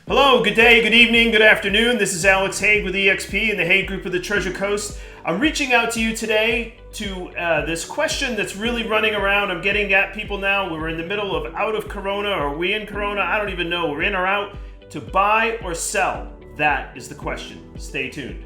Hello, good day, good evening, good afternoon. This is Alex Haigh with EXP and the Haigh Group of the Treasure Coast. I'm reaching out to you today to this question that's really running around. I'm getting at people now. We're in the middle of out of Corona. Are we in Corona? I don't even know. We're in or out. To buy or sell? That is the question. Stay tuned.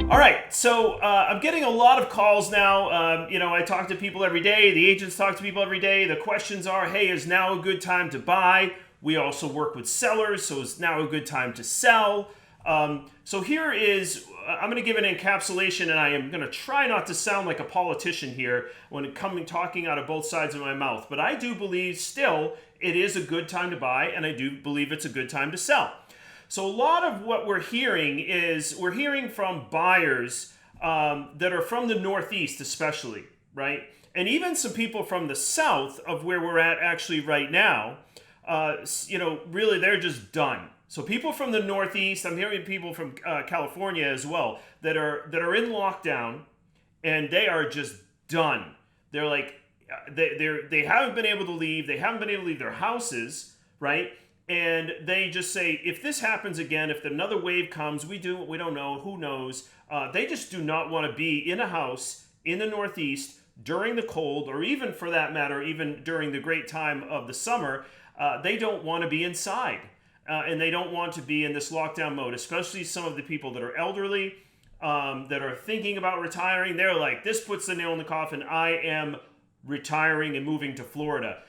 All right, so I'm getting a lot of calls now. I talk to people every day. The agents talk to people every day. The questions are, hey, is now a good time to buy? We also work with sellers, so is now a good time to sell? So here is, I'm going to give an encapsulation, and I am going to try not to sound like a politician here when talking out of both sides of my mouth. But I do believe still it is a good time to buy, and I do believe it's a good time to sell. So a lot of what we're hearing is we're hearing from buyers that are from the Northeast especially, right? And even some people from the South of where we're at actually right now, really they're just done. So people from the Northeast, I'm hearing people from California as well that are in lockdown and they are just done. They're like, they haven't been able to leave. They haven't been able to leave their houses, right? And they just say, if this happens again, if another wave comes, we don't know, who knows? They just do not want to be in a house in the Northeast during the cold, or even for that matter, even during the great time of the summer. They don't want to be inside. And they don't want to be in this lockdown mode, especially some of the people that are elderly, that are thinking about retiring. They're like, this puts the nail in the coffin. I am retiring and moving to Florida.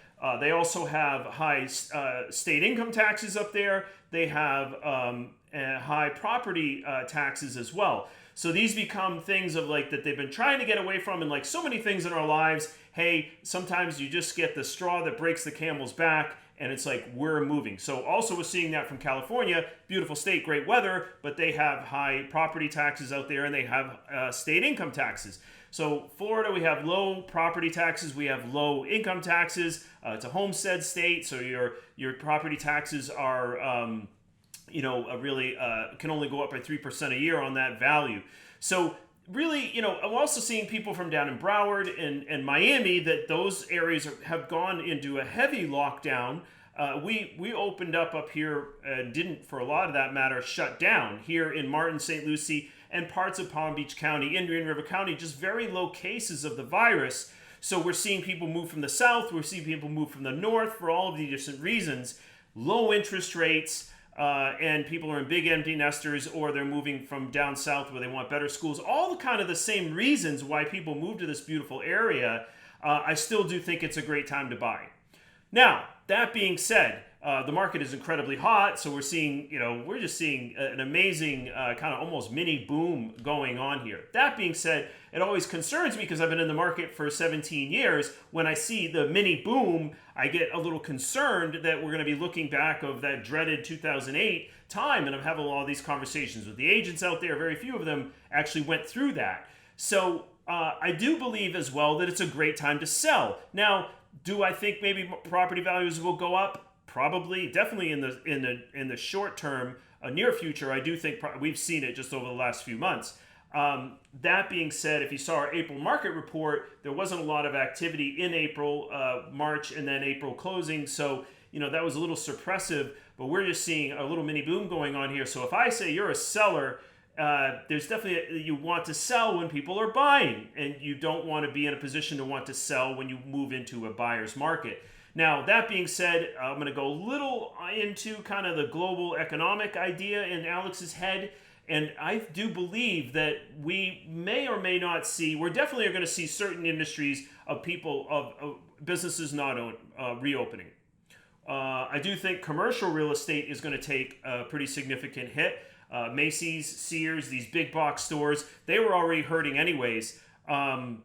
They also have high state income taxes up there. They have high property taxes as well. So these become things of like that they've been trying to get away from, and like so many things in our lives, hey, sometimes you just get the straw that breaks the camel's back, and it's like we're moving. So also we're seeing that from California, beautiful state, great weather, but they have high property taxes out there, and they have state income taxes. So Florida, we have low property taxes, we have low income taxes. It's a homestead state, so your property taxes are, really can only go up by 3% a year on that value. So really, I'm also seeing people from down in Broward and Miami that those areas have gone into a heavy lockdown. We opened up here and didn't, for a lot of that matter, shut down here in Martin, St. Lucie, and parts of Palm Beach County, Indian River County, just very low cases of the virus. So we're seeing people move from the south, we're seeing people move from the north for all of these different reasons. Low interest rates, and people are in big empty nesters, or they're moving from down south where they want better schools. All the kind of the same reasons why people move to this beautiful area. I still do think it's a great time to buy. Now, that being said, the market is incredibly hot, so we're seeing, we're just seeing an amazing kind of almost mini boom going on here. That being said, it always concerns me because I've been in the market for 17 years. When I see the mini boom, I get a little concerned that we're going to be looking back of that dreaded 2008 time, and I'm having all these conversations with the agents out there. Very few of them actually went through that. So I do believe as well that it's a great time to sell. Now, do I think maybe property values will go up? Probably, definitely in the short term, near future. I do think we've seen it just over the last few months. That being said, if you saw our April market report, there wasn't a lot of activity in April, March, and then April closing. So that was a little suppressive. But we're just seeing a little mini boom going on here. So if I say you're a seller, there's definitely you want to sell when people are buying, and you don't want to be in a position to want to sell when you move into a buyer's market. Now, that being said, I'm going to go a little into kind of the global economic idea in Alex's head. And I do believe that we may or may not see, we're definitely going to see certain industries of people, of businesses not reopening. I do think commercial real estate is going to take a pretty significant hit. Macy's, Sears, these big box stores, they were already hurting anyways. You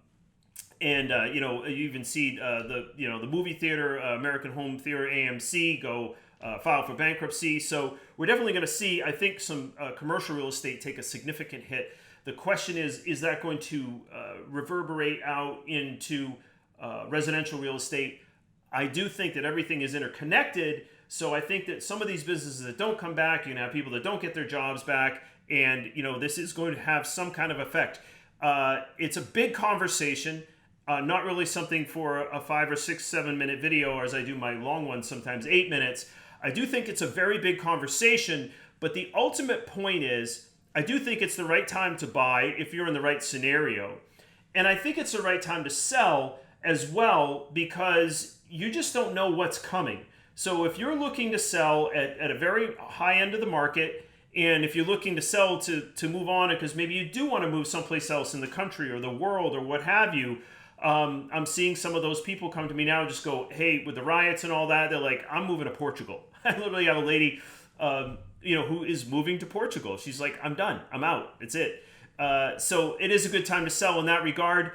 even see the movie theater, American Home Theater, AMC, go file for bankruptcy. So we're definitely going to see, I think, some commercial real estate take a significant hit. The question is that going to reverberate out into residential real estate? I do think that everything is interconnected. So I think that some of these businesses that don't come back, you're going to have people that don't get their jobs back. And, this is going to have some kind of effect. It's a big conversation. not really something for a 5 or 6, 7 minute video, or as I do my long ones, sometimes 8 minutes. I do think it's a very big conversation, but the ultimate point is, I do think it's the right time to buy if you're in the right scenario. And I think it's the right time to sell as well, because you just don't know what's coming. So if you're looking to sell at a very high end of the market, and if you're looking to sell to move on, because maybe you do want to move someplace else in the country or the world or what have you, I'm seeing some of those people come to me now and just go, hey, with the riots and all that, they're like, I'm moving to Portugal. I literally have a lady, who is moving to Portugal. She's like, I'm done. I'm out. It's it. So it is a good time to sell in that regard.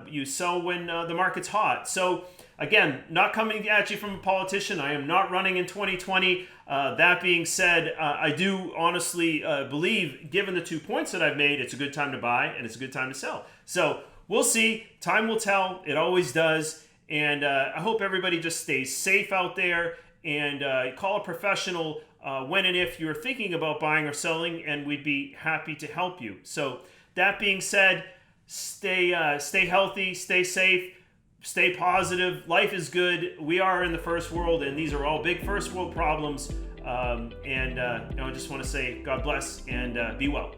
You sell when the market's hot. So again, not coming at you from a politician. I am not running in 2020. That being said, I do honestly believe, given the 2 points that I've made, it's a good time to buy and it's a good time to sell. So we'll see. Time will tell. It always does. And I hope everybody just stays safe out there, and call a professional when and if you're thinking about buying or selling, and we'd be happy to help you. So that being said, stay healthy, stay safe, stay positive. Life is good. We are in the first world, and these are all big first world problems. I just want to say God bless and be well.